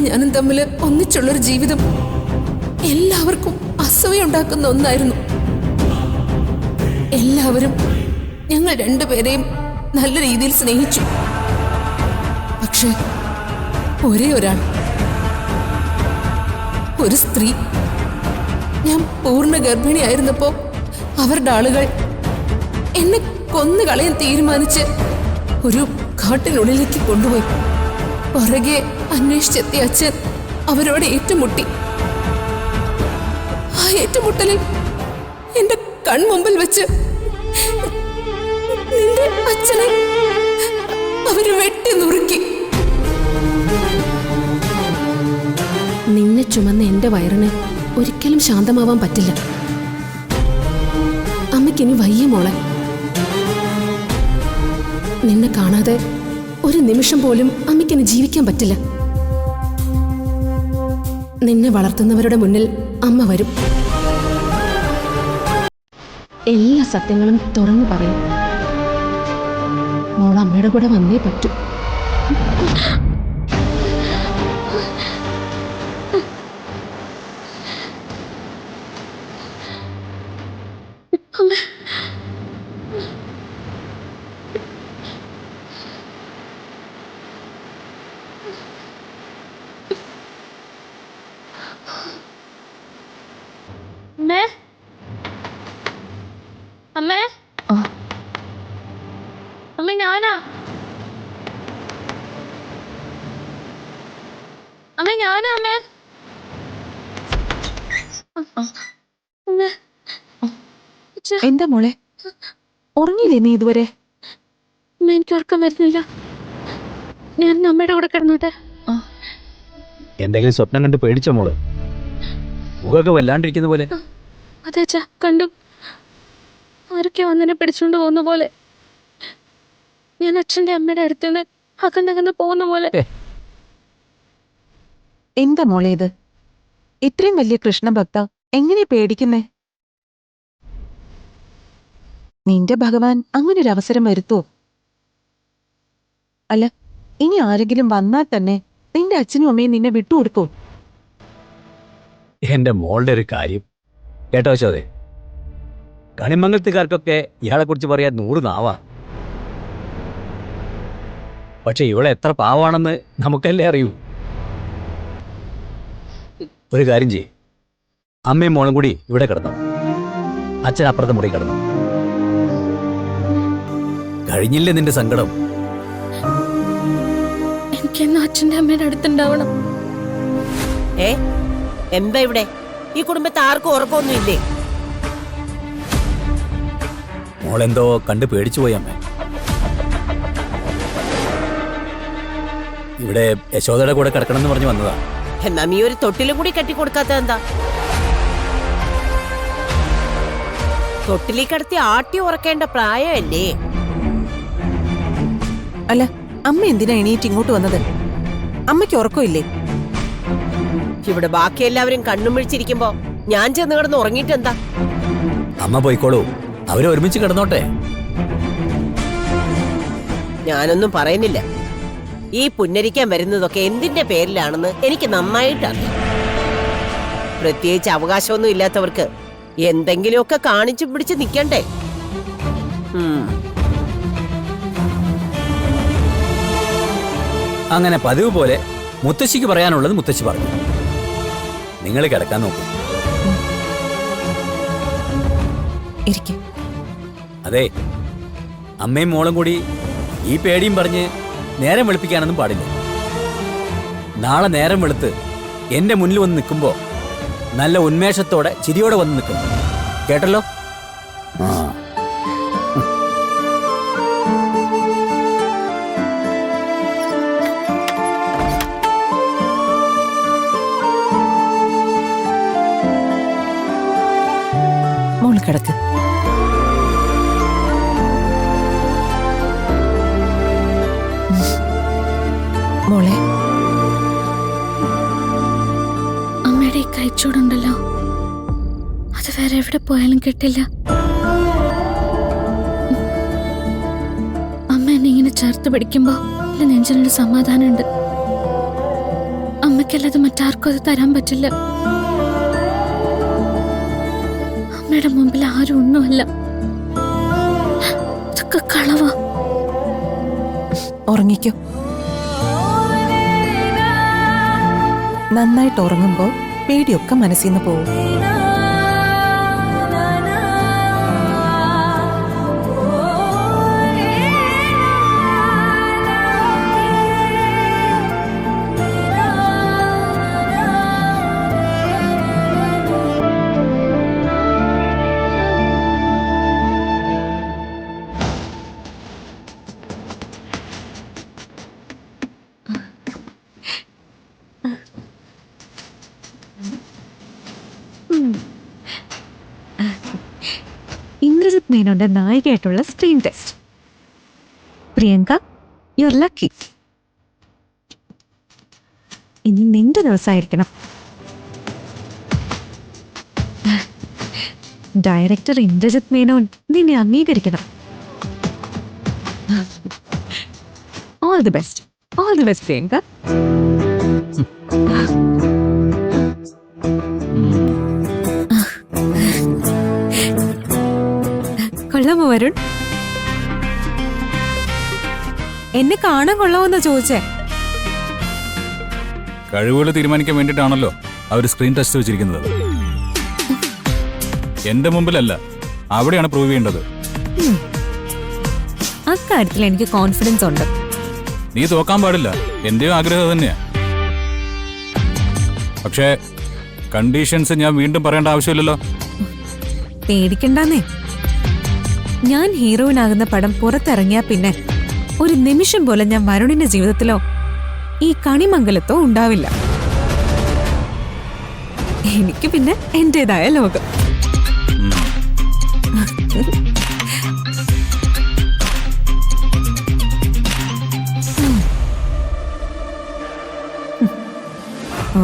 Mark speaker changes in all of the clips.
Speaker 1: ഞാനും തമ്മിൽ ഒന്നിച്ചുള്ളൊരു ജീവിതം എല്ലാവർക്കും അസൂയുണ്ടാക്കുന്ന ഒന്നായിരുന്നു. എല്ലാവരും ഞങ്ങൾ രണ്ടുപേരെയും നല്ല രീതിയിൽ സ്നേഹിച്ചു. പക്ഷെ ഒരേ ഒരാൾ, ഒരു സ്ത്രീ, ഞാൻ പൂർണ്ണ ഗർഭിണിയായിരുന്നപ്പോ അവരുടെ ആളുകൾ എന്നെ കൊന്നുകളയാൻ തീരുമാനിച്ച് ഒരു കാട്ടിനുള്ളിലേക്ക് കൊണ്ടുപോയി. പുറകെ അന്വേഷിച്ചെത്തിയ അച്ഛൻ അവരോട് ഏറ്റുമുട്ടി. ആ ഏറ്റുമുട്ടലിൽ എന്റെ കൺമുമ്പിൽ വെച്ച് നിന്റെ അച്ഛനെ അവര് വെട്ടി നുറുക്കി. നിന്നെ ചുമന്ന എന്റെ വയറിന് ഒരിക്കലും ശാന്തമാവാൻ പറ്റില്ല. അമ്മയ്ക്കിനി വയ്യ മോളെ. നിന്നെ കാണാതെ ഒരു നിമിഷം പോലും അമ്മയ്ക്കിനി ജീവിക്കാൻ പറ്റില്ല. നിന്നെ വളർത്തുന്നവരുടെ മുന്നിൽ അമ്മ വരും. എല്ലാ സത്യങ്ങളും തുറന്നു പറയും. മോൾ അമ്മയുടെ കൂടെ വന്നേ പറ്റൂ.
Speaker 2: അമ്മേ, അമ്മ ഞാനാ. അമ്മ ഞാനാ. അമ്മേ,
Speaker 3: എന്താ മോളെ, ഉറങ്ങിയില്ലേ നീ ഇതുവരെ?
Speaker 2: എനിക്ക് ഉറക്കം വരുന്നില്ല. ഞാൻ അമ്മയുടെ കൂടെ കിടന്നോട്ടെ.
Speaker 4: എന്തെങ്കിലും സ്വപ്നം കണ്ട് പേടിച്ചോ മോള്? മുഖമൊക്കെ വല്ലാണ്ടിരിക്കുന്ന പോലെ.
Speaker 2: അതെ അച്ഛാ, കണ്ടു. ആരൊക്കെ വന്നെന്നെ പിടിച്ചുകൊണ്ട് പോകുന്ന പോലെ. ഞാൻ അച്ഛൻ്റെ അമ്മയുടെ അടുത്തുനിന്ന് അകന്നകന്ന് പോകുന്ന പോലെ.
Speaker 3: എന്താ മോളെ ഇത്? ഇത്രയും വലിയ കൃഷ്ണഭക്ത എങ്ങനെ പേടിക്കുന്നേ? നിന്റെ ഭഗവാൻ അങ്ങനൊരു അവസരം വരുത്തുവോ? അല്ല, ഇനി ആരെങ്കിലും വന്നാൽ തന്നെ നിന്റെ അച്ഛനും അമ്മയും നിന്നെ വിട്ടുകൊടുക്കോ?
Speaker 4: എന്റെ മോളുടെ ഒരു കാര്യം കേട്ടോ ചോദേ, കണിമംഗലത്തുകാർക്കൊക്കെ ഇയാളെ കുറിച്ച് പറയാൻ 100 നാവാ. പക്ഷെ ഇവളെ എത്ര പാവാണെന്ന് നമുക്കല്ലേ അറിയൂ. ഒരു കാര്യം ചെയ്യ്, അമ്മയും മോളും കൂടി ഇവിടെ കിടന്നു, അച്ഛൻ അപ്പുറത്തെ മുറി കിടന്നു. കഴിഞ്ഞില്ലേ നിന്റെ സങ്കടം?
Speaker 2: എനിക്കെന്നും അച്ഛൻ്റെ അമ്മയുടെ അടുത്തുണ്ടാവണം.
Speaker 5: എന്താ ഇവിടെ ഈ കുടുംബത്തെ ആർക്കും ഉറക്കമൊന്നും ഇല്ലേ?
Speaker 4: മോളെന്തോ കണ്ട് പേടിച്ചു പോയി അമ്മ. ഇവിടെ യശോദയുടെ കൂടെ കിടക്കണം എന്ന് പറഞ്ഞു വന്നതാ.
Speaker 5: എന്നാ നീ ഒരു തൊട്ടിലും കൂടി കെട്ടിക്കൊടുക്കാത്ത എന്താ? തൊട്ടിലി കിടത്തി ആട്ടി ഉറക്കേണ്ട പ്രായമല്ലേ?
Speaker 3: അല്ല, അമ്മ എന്തിനാ എണീറ്റ് ഇങ്ങോട്ട് വന്നത്? അമ്മയ്ക്ക് ഉറക്കമില്ലേ?
Speaker 5: ഇവിടെ ബാക്കി എല്ലാവരും കണ്ണും വിളിച്ചിരിക്കുമ്പോ ഞാൻ ചെന്ന് കിടന്ന് ഉറങ്ങിയിട്ട് എന്താ?
Speaker 4: അമ്മ പോയിക്കോളൂ, അവര് ഒരുമിച്ച് കിടന്നോട്ടെ.
Speaker 5: ഞാനൊന്നും പറയുന്നില്ല. ഈ പുന്നരിക്കാൻ വരുന്നതൊക്കെ എന്തിന്റെ പേരിലാണെന്ന് എനിക്ക് നന്നായിട്ട് അറിയാം. പ്രത്യേകിച്ച് അവകാശമൊന്നും ഇല്ലാത്തവർക്ക് എന്തെങ്കിലുമൊക്കെ കാണിച്ചു പിടിച്ച് നിൽക്കണ്ടേ?
Speaker 4: അങ്ങനെ പതിവ് പോലെ മുത്തശ്ശിക്ക് പറയാനുള്ളത് മുത്തശ്ശി പറഞ്ഞു. നിങ്ങൾ കിടക്കാൻ നോക്കൂ. അതെ, അമ്മയും മോളും കൂടി ഈ പേടിയും പറഞ്ഞ് നേരം വെളുപ്പിക്കാനൊന്നും പാടില്ല. നാളെ നേരം വെളുത്ത് എന്റെ മുന്നിൽ വന്ന് നിൽക്കുമ്പോ നല്ല ഉന്മേഷത്തോടെ ചിരിയോടെ വന്ന് നിൽക്കണം. കേട്ടല്ലോ?
Speaker 3: മോള് കിടക്ക്. മോളെ,
Speaker 2: അമ്മയുടെ ഈ കൈച്ചൂടുണ്ടല്ലോ, അത് വേറെ എവിടെ പോയാലും കിട്ടില്ല. അമ്മ എന്നെ ഇങ്ങനെ ചേർത്ത് പിടിക്കുമ്പോ എന്റെ നെഞ്ചിനൊരു സമാധാനമുണ്ട്. അമ്മയ്ക്കല്ലാതെ മറ്റാർക്കും അത് തരാൻ പറ്റില്ല. അമ്മയുടെ മുമ്പിൽ ആരും ഒന്നുമല്ല. ഇതൊക്കെ കളവാ.
Speaker 3: ഉറങ്ങിക്കോ. നന്നായിട്ട് ഉറങ്ങുമ്പോ പേടിയൊക്കെ മനസ്സിൽ നിന്ന് പോവും.
Speaker 6: ഇന്ദ്രജിത് മേനോന്റെ നായികയായിട്ടുള്ള screen test. Priyanka, you are lucky. ഇനി നിന്റെ ദിവസമായിരിക്കണം. ഡയറക്ടർ ഇന്ദ്രജിത് മേനോൻ നിന്നെ അംഗീകരിക്കണം. All the best, all the best Priyanka. കൊള്ളാമോ വരുൺ? എന്നെ കാണാൻ കൊള്ളാമെന്നാ ചോദിച്ചേ.
Speaker 7: കഴിവുകൾ തീരുമാനിക്കാൻ വേണ്ടിയിട്ടാണല്ലോ അവർ സ്ക്രീൻ ടെസ്റ്റ് വെച്ചിരിക്കുന്നത്. എന്റെ മുമ്പിലല്ല, അവിടെയാണ് പ്രൂവ് ചെയ്യേണ്ടത്.
Speaker 6: അക്കാര്യത്തിൽ എനിക്ക് കോൺഫിഡൻസ് ഉണ്ട്.
Speaker 7: നീ തോക്കാൻ പാടില്ല, എന്റെയും ആഗ്രഹം തന്നെയാ. പക്ഷേ കണ്ടീഷൻസ് ഞാൻ വീണ്ടും പറയേണ്ട ആവശ്യമില്ലല്ലോ.
Speaker 6: പേടിക്കണ്ടെന്നേ. ഞാൻ ഹീറോയിനാകുന്ന പടം പുറത്തിറങ്ങിയാ പിന്നെ ഒരു നിമിഷം പോലും ഞാൻ വരുണിന്റെ ജീവിതത്തിലോ ഈ കണിമംഗലത്തോ ഉണ്ടാവില്ല. എനിക്ക് പിന്നെ എന്റേതായ ലോകം.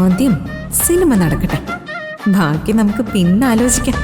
Speaker 6: ആദ്യം സിനിമ നടക്കട്ടെ, ബാക്കി നമുക്ക് പിന്നെ ആലോചിക്കാം.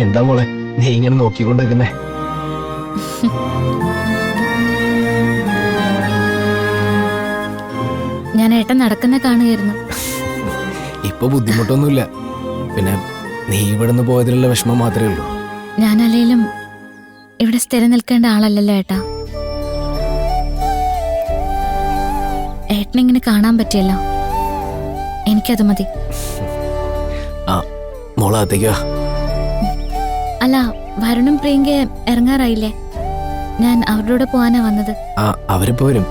Speaker 8: എന്താ മോളെ നീ ഇങ്ങനെ നോക്കിക്കൊണ്ടിരിക്കുന്നേ?
Speaker 2: ഞാൻ ഏട്ടൻ നടക്കുന്ന കാണുകയായിരുന്നു.
Speaker 8: ഇപ്പൊ ബുദ്ധിമുട്ടൊന്നുമില്ല. പിന്നെ നീ ഇവിടുന്ന് പോയതിലുള്ള വിഷമം മാത്രമേ ഉള്ളൂ.
Speaker 2: ഞാനല്ലേലും ഇവിടെ സ്ഥിരം നിൽക്കേണ്ട ആളല്ലല്ലോ ഏട്ടാ. ഏട്ടനിങ്ങനെ കാണാൻ പറ്റിയല്ലോ, എനിക്കത് മതി.
Speaker 8: ആ മോളെ അകത്തേക്ക് വാ.
Speaker 2: അല്ല, വരുണും പ്രിയങ്ക ഇറങ്ങാറായില്ലേ? ഞാൻ അവരുടെ കൂടെ പോവാനാ വന്നത്.
Speaker 8: ആ അവരിപ്പോ വരും.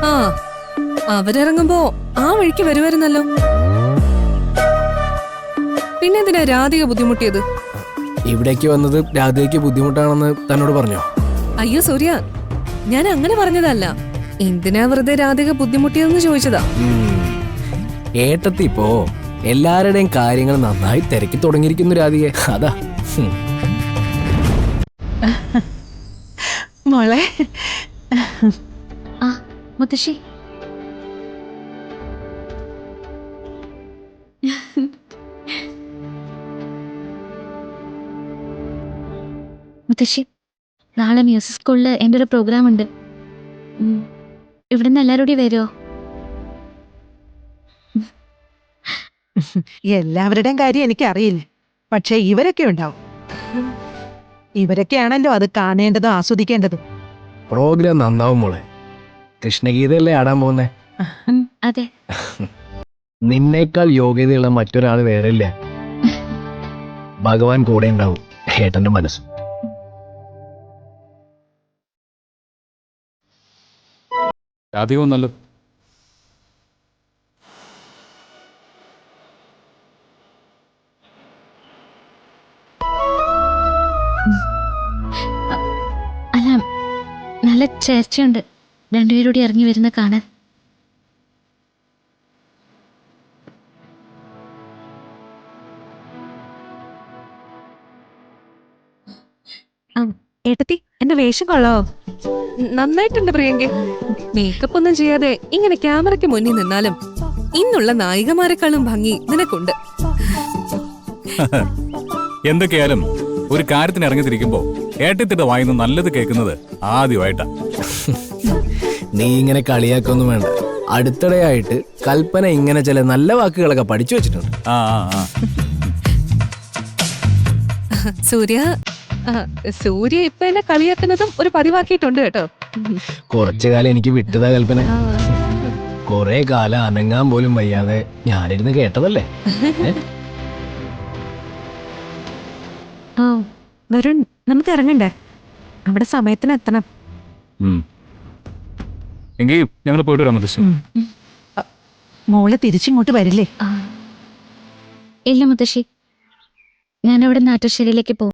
Speaker 9: ആ അവരിറങ്ങുമ്പോ ആ വഴിക്ക് വരുമായിരുന്നല്ലോ. പിന്നെ എന്തിനാ രാധിക ബുദ്ധിമുട്ടിയത്?
Speaker 8: ഇവിടേക്ക് വന്നത് രാധികയ്ക്ക് ബുദ്ധിമുട്ടാണെന്ന് തന്നോട് പറഞ്ഞോ?
Speaker 9: അയ്യോ സൂര്യ, ഞാൻ അങ്ങനെ പറഞ്ഞതല്ല. എന്തിനാ വെറുതെ രാധിക ബുദ്ധിമുട്ടിയതെന്ന് ചോദിച്ചതാ.
Speaker 8: ഏട്ടത്തി ഇപ്പോ എല്ലാവരുടെയും കാര്യങ്ങൾ നന്നായി തിരക്കി തുടങ്ങിയിരിക്കുന്നു രാധിക. അതാ.
Speaker 3: മോളെ,
Speaker 2: ആ മുത്തശ്ശി. മുത്തശ്ശി, നാളെ മ്യൂസിക് സ്കൂളിൽ എൻ്റെ ഒരു പ്രോഗ്രാം ഉണ്ട്. ഇവിടുന്ന് എല്ലാവരും കൂടി വരുമോ?
Speaker 3: എല്ലാവരുടെയും കാര്യം എനിക്കറിയില്ല, പക്ഷെ ഇവരൊക്കെ ഉണ്ടാവും. ഇവരൊക്കെയാണല്ലോ അത് കാണേണ്ടതും ആസ്വദിക്കേണ്ടതും.
Speaker 8: പ്രോഗ്രാം നന്നാവും മോളെ. കൃഷ്ണഗീതയല്ലേ ആടാൻ പോകുന്നേ?
Speaker 2: അതെ.
Speaker 8: നിന്നേക്കാൾ യോഗ്യതയുള്ള മറ്റൊരാൾ വേറെ ഇല്ല. ഭഗവാൻ കൂടെ ഉണ്ടാവും. ഏട്ടന്റെ മനസ്സ്.
Speaker 7: രാധിക ഒന്നല്ലോ.
Speaker 2: അല്ല, നല്ല ചേർച്ചയുണ്ട് രണ്ടുപേരൂടി ഇറങ്ങി വരുന്ന കാണാൻ.
Speaker 6: ഏട്ടത്തി എന്റെ വേഷം കൊള്ളോ?
Speaker 9: നന്നായിട്ടുണ്ട് പ്രിയങ്കെ. മേക്കപ്പ് ഒന്നും ചെയ്യാതെ ഇങ്ങനെ ക്യാമറയ്ക്ക് മുന്നിൽ നിന്നാലും ഇന്നുള്ള നായികമാരെക്കാളും ഭംഗി നിനക്കുണ്ട്.
Speaker 7: എന്തൊക്കെയായാലും ഒരു കാര്യത്തിന് ഇറങ്ങിത്തിരിക്കുമ്പോ ഏട്ടത്തിന്റെ വായിന്ന് നല്ലത് കേൾക്കുന്നത് ആദ്യമായിട്ടാ.
Speaker 8: നീ ഇങ്ങനെ കളിയാക്കൊന്നും വേണ്ട. അടുത്തിടെയായിട്ട് കൽപ്പന ഇങ്ങനെ ചില നല്ല വാക്കുകളൊക്കെ പഠിച്ചു വെച്ചിട്ടുണ്ട്.
Speaker 7: ആ ആ ആ
Speaker 9: സൂര്യ ഇപ്പൊ എന്നെ കളിയാക്കുന്നതും ഒരു പതിവാക്കിയിട്ടുണ്ട് കേട്ടോ.
Speaker 8: കുറച്ചു കാലം എനിക്ക് വിട്ടതാ കൽപ്പന. കുറെ കാലം അനങ്ങാൻ പോലും വയ്യാതെ ഞാനിരുന്ന് കേട്ടതല്ലേ.
Speaker 6: ഓ വരുൺ, നമുക്ക് ഇറങ്ങണ്ടേ? അവിടെ സമയത്തിന് എത്തണം.
Speaker 7: എങ്കിൽ ഞങ്ങൾ പോയിട്ട് വരാം മുത്തശ്ശി.
Speaker 3: മോള് തിരിച്ചിങ്ങോട്ട് വരില്ലേ?
Speaker 2: ഇല്ല മുത്തശ്ശി, ഞാനവിടെ നാട്ടുശ്ശേരിയിലേക്ക് പോകും.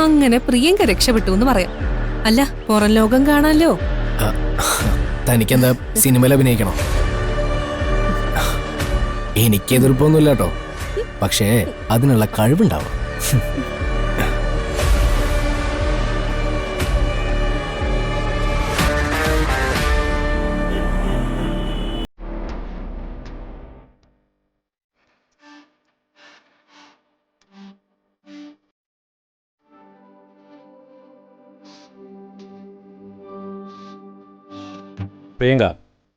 Speaker 9: അങ്ങനെ പ്രിയങ്ക രക്ഷപ്പെട്ടു എന്ന് പറയാം. അല്ല, പുറം ലോകം കാണാലോ.
Speaker 8: തനിക്കെന്താ സിനിമയിൽ അഭിനയിക്കണോ? എനിക്ക് എതിർപ്പൊന്നുമില്ല കേട്ടോ. പക്ഷേ അതിനുള്ള കഴിവുണ്ടാവും.
Speaker 10: പ്രിയങ്ക,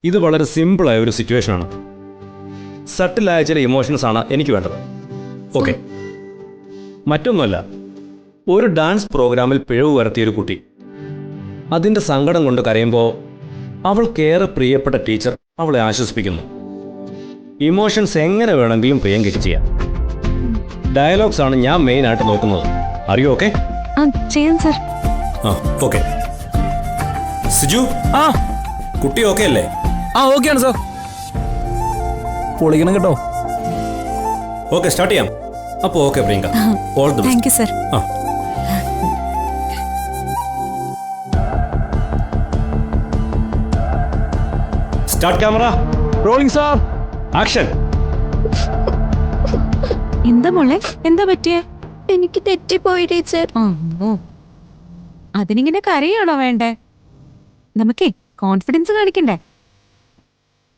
Speaker 10: ഇത് വളരെ സിമ്പിളായ ഒരു സിറ്റുവേഷനാണ്. സട്ടിലായ ചില ഇമോഷൻസ് ആണ് എനിക്ക് വേണ്ടത്. ഓക്കെ, മറ്റൊന്നുമല്ല. ഒരു ഡാൻസ് പ്രോഗ്രാമിൽ പിഴവ് വരുത്തിയൊരു കുട്ടി അതിൻ്റെ സങ്കടം കൊണ്ട് കരയുമ്പോൾ അവൾക്കേറെ പ്രിയപ്പെട്ട ടീച്ചർ അവളെ ആശ്വസിപ്പിക്കുന്നു. ഇമോഷൻസ് എങ്ങനെ വേണമെങ്കിലും പ്രിയങ്കയ്ക്ക് ചെയ്യാം. ഡയലോഗ്സ് ആണ് ഞാൻ മെയിനായിട്ട് നോക്കുന്നത്. അറിയോ? ഓക്കെ
Speaker 6: ചെയ്യാം സർ.
Speaker 10: ആ ഓക്കെ. സിജു,
Speaker 8: ആ
Speaker 10: കുട്ടി ഓക്കെ അല്ലേ?
Speaker 8: ആ ഓക്കെയാണ് സാർ. പൊളിക്കണം കേട്ടോ.
Speaker 10: ഓക്കെ, സ്റ്റാർട്ട് ചെയ്യാം. അപ്പോൾ okay Priyanka, all the best.
Speaker 6: Thank you sir.
Speaker 10: ആ start camera rolling sir, action.
Speaker 6: എന്താ മോളെ, എന്താ പറ്റിയേ?
Speaker 2: എനിക്ക് തെറ്റിപ്പോയി ടീച്ചർ.
Speaker 6: അതിനിങ്ങനെ കരയാണോ വേണ്ടേ? നമുക്കേ കോൺഫിഡൻസ് കാണിക്കണ്ടേ?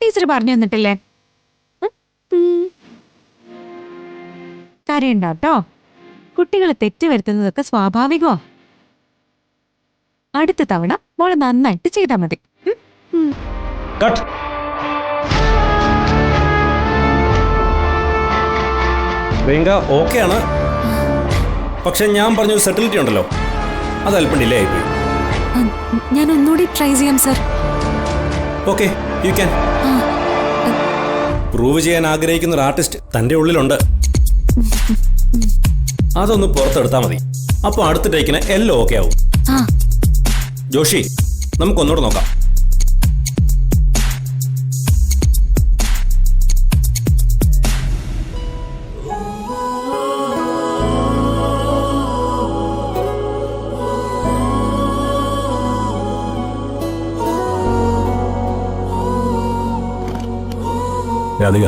Speaker 6: ടീച്ചർ പറഞ്ഞു തന്നിട്ടില്ലേ? കരയുണ്ടാട്ടോ. കുട്ടികൾ തെറ്റ് വരുത്തുന്നതൊക്കെ സ്വാഭാവികമോ. അടുത്ത തവണ മോളെ നന്നായിട്ട് ചെയ്താൽ മതി.
Speaker 10: കട്ട്. പ്രിയങ്ക ഓക്കെയാണ്, പക്ഷെ ഞാൻ പറഞ്ഞൊരു സെറ്റിലിറ്റി ഉണ്ടല്ലോ, അത് അല്പം ഡിലേ ആയിപ്പോയി.
Speaker 6: ഞാൻ ഒന്നുകൂടി ട്രൈ ചെയ്യാം sir.
Speaker 10: Okay, you can. Prove ചെയ്യാൻ ആഗ്രഹിക്കുന്ന ഒരു ആർട്ടിസ്റ്റ് തൻ്റെ ഉള്ളിലുണ്ട്. അതൊന്ന് പുറത്തെടുത്താൽ മതി. അപ്പോൾ അടുത്ത ടേക്കിന് എല്ലാം ഓക്കെ ആവും. ജോഷി, നമുക്കൊന്നുകൂടെ നോക്കാം.
Speaker 7: രാധിക,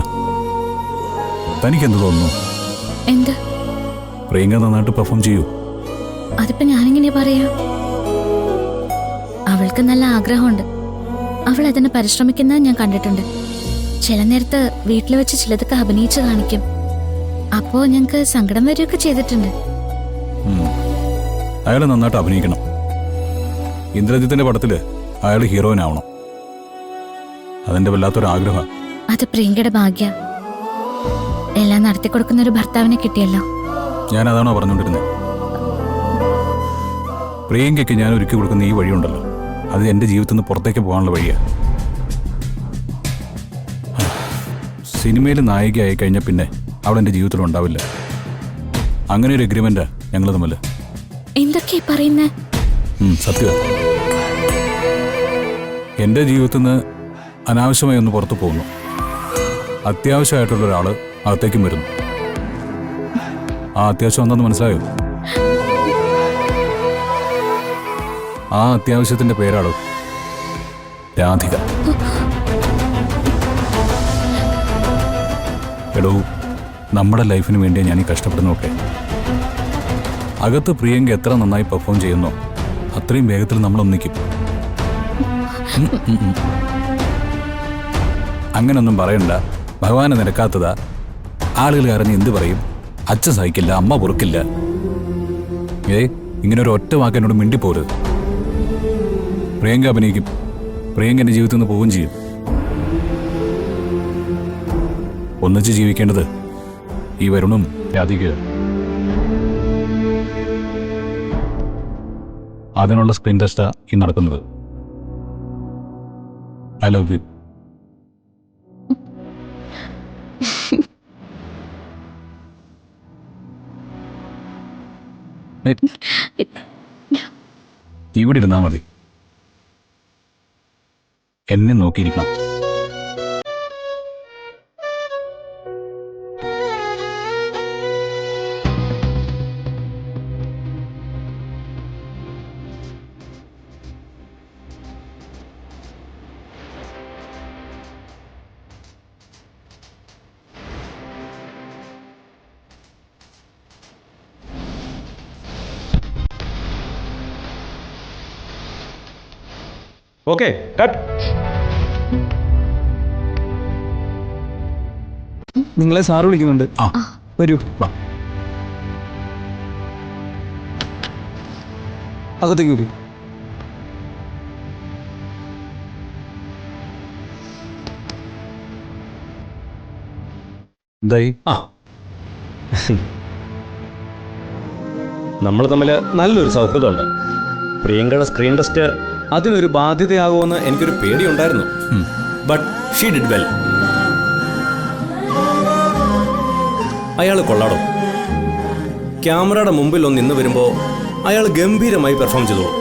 Speaker 7: തനിക്കെന്ത് തോന്നുന്നു?
Speaker 2: എന്ത്?
Speaker 7: പ്രിയങ്ക നന്നായിട്ട് പെർഫോം ചെയ്യൂ.
Speaker 2: അതിപ്പോ ഞാനെങ്ങനെയാ പറയാ? അവൾക്ക് നല്ല ആഗ്രഹമുണ്ട്. അവൾ അതിന് പരിശ്രമിക്കുന്നത് ഞാൻ കണ്ടിട്ടുണ്ട്. ചില നേരത്ത് വീട്ടിൽ വെച്ച് ചിലതൊക്കെ അഭിനയിച്ച് കാണിക്കും. അപ്പോ ഞങ്ങക്ക് സങ്കടം വരികയൊക്കെ ചെയ്തിട്ടുണ്ട്.
Speaker 7: അയാൾ നന്നായിട്ട് അഭിനയിക്കണം. ഇന്ദ്രജിത്തിന്റെ പടത്തില് അയാൾ ഹീറോയിനാവണം. അതെന്റെ വല്ലാത്തൊരാഗ്രഹം.
Speaker 2: അത് പ്രിയങ്കയുടെ ഭാഗ്യ. എല്ലാം നടത്തിക്കൊടുക്കുന്ന ഒരു ഭർത്താവിനെ കിട്ടിയല്ലോ.
Speaker 7: ഞാൻ അതാണോ പറഞ്ഞുകൊണ്ടിരുന്നത്? പ്രിയങ്കയ്ക്ക് ഞാൻ ഒരുക്കി കൊടുക്കുന്ന ഈ വഴിയുണ്ടല്ലോ, അത് എന്റെ ജീവിതത്തിൽ നിന്ന് പുറത്തേക്ക് പോകാനുള്ള വഴിയാ. സിനിമയിൽ നായികയായി കഴിഞ്ഞാൽ പിന്നെ അവൾ എന്റെ ജീവിതത്തിൽ ഉണ്ടാവില്ല. അങ്ങനെ ഒരു എഗ്രിമെന്റാ ഞങ്ങൾ തമ്മിൽ.
Speaker 2: എന്തൊക്കെയാ പറയുന്നേ?
Speaker 7: സത്യം. എന്റെ ജീവിതത്തിൽ നിന്ന് അനാവശ്യമായി ഒന്ന് പുറത്തു പോകുന്നു. അത്യാവശ്യമായിട്ടുള്ള ഒരാള് അകത്തേക്കും വരുന്നു. ആ അത്യാവശ്യം എന്താണെന്ന് മനസ്സിലായോ? ആ അത്യാവശ്യത്തിന്റെ പേരാണ് രാധിക. എടോ, നമ്മുടെ ലൈഫിന് വേണ്ടിയാണ് ഞാൻ ഈ കഷ്ടപ്പെടുന്നൊക്കെ. അകത്ത് പ്രിയങ്ക എത്ര നന്നായി പെർഫോം ചെയ്യുന്നോ അത്രയും വേഗത്തിൽ നമ്മൾ ഒന്നിക്കും. അങ്ങനൊന്നും പറയണ്ട. ഭഗവാനെ നിരക്കാത്തതാ. ആളുകൾ അറിഞ്ഞ് എന്ത് പറയും? അച്ഛൻ സഹിക്കില്ല, അമ്മ പൊറുക്കില്ല. ഇങ്ങനെ ഒരു ഒറ്റ വാക്ക് എന്നോട് മിണ്ടിപ്പോരുത്. പ്രിയങ്ക അഭിനയിക്കും. പ്രിയങ്ക എന്റെ ജീവിതത്തിൽ നിന്ന് പോവുകയും ചെയ്യും. ഒന്നിച്ച് ജീവിക്കേണ്ടത് ഈ വരുണും രാധികയും. അതിനുള്ള സ്ക്രീൻ ടെസ്റ്റാ ഈ നടക്കുന്നത്. I love you. ഇവിടെ ഇരുന്നാ മതി. എന്നെ നോക്കിയിരിക്കണം.
Speaker 10: Okay, cut.
Speaker 8: നിങ്ങളെ സാറ് വിളിക്കുന്നുണ്ട്.
Speaker 7: ആ,
Speaker 8: വരൂ.
Speaker 7: വാ.
Speaker 8: അകത്തേക്ക് വരൂ.
Speaker 7: എന്തായി?
Speaker 10: ആ, നമ്മൾ തമ്മിൽ നല്ലൊരു സൗഹൃദമുണ്ട്. പ്രിയങ്കയുടെ സ്ക്രീൻ ടെസ്റ്റ് അതിനൊരു ബാധ്യതയാകുമെന്ന് എനിക്കൊരു പേടിയുണ്ടായിരുന്നു. But she did well. അയാൾ കൊള്ളാടോ. ക്യാമറയുടെ മുമ്പിൽ ഒന്ന് നിന്ന് വരുമ്പോൾ അയാൾ ഗംഭീരമായി പെർഫോം ചെയ്തോളൂ.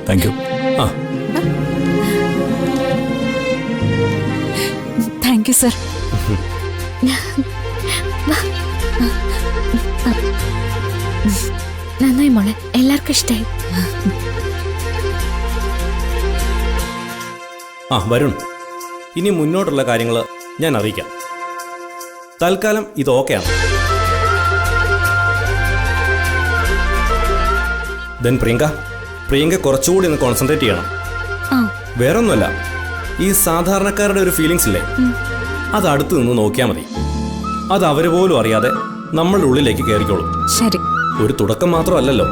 Speaker 7: Thank you.
Speaker 10: ആ,
Speaker 6: താങ്ക് യു സർ.
Speaker 2: നന്നായി മോളെ, എല്ലാവർക്കും ഇഷ്ടായി.
Speaker 10: ആ വരുൺ, ഇനി മുന്നോട്ടുള്ള കാര്യങ്ങൾ ഞാൻ അറിയിക്കാം. തൽക്കാലം ഇത് ഓക്കെയാണ്. ദെൻ പ്രിയങ്ക കുറച്ചുകൂടി ഒന്ന് കോൺസെൻട്രേറ്റ് ചെയ്യണം. വേറൊന്നുമല്ല, ഈ സാധാരണക്കാരുടെ ഒരു ഫീലിങ്സ് ഇല്ലേ, അത് അടുത്ത് നിന്ന് നോക്കിയാൽ മതി. അത് അവര് പോലും അറിയാതെ നമ്മളുടെ ഉള്ളിലേക്ക് കയറിക്കോളും.
Speaker 6: ശരി.
Speaker 10: ഒരു തുടക്കം മാത്രമല്ലല്ലോ,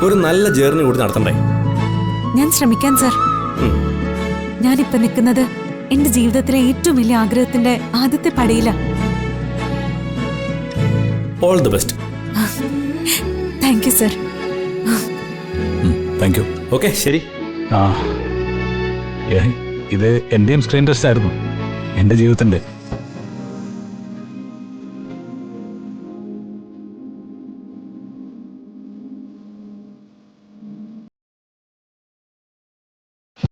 Speaker 10: ഒരു നല്ല ജേർണി കൂടി നടത്തണ്ടേ?
Speaker 6: ഞാൻ ശ്രമിക്കാം സർ. ഞാനിപ്പോ നിൽക്കുന്നത് എന്റെ ജീവിതത്തിലെ ഏറ്റവും വലിയ ആഗ്രഹത്തിന്റെ ആദ്യത്തെ പടിയില.
Speaker 10: All the best.
Speaker 6: Thank you sir.
Speaker 7: Thank you.
Speaker 10: Okay, ശരി.
Speaker 7: ഇത് എന്റെയും സ്ക്രീൻ ടെസ്റ്റ് ആയിരുന്നു, എന്റെ ജീവിതത്തിന്റെ.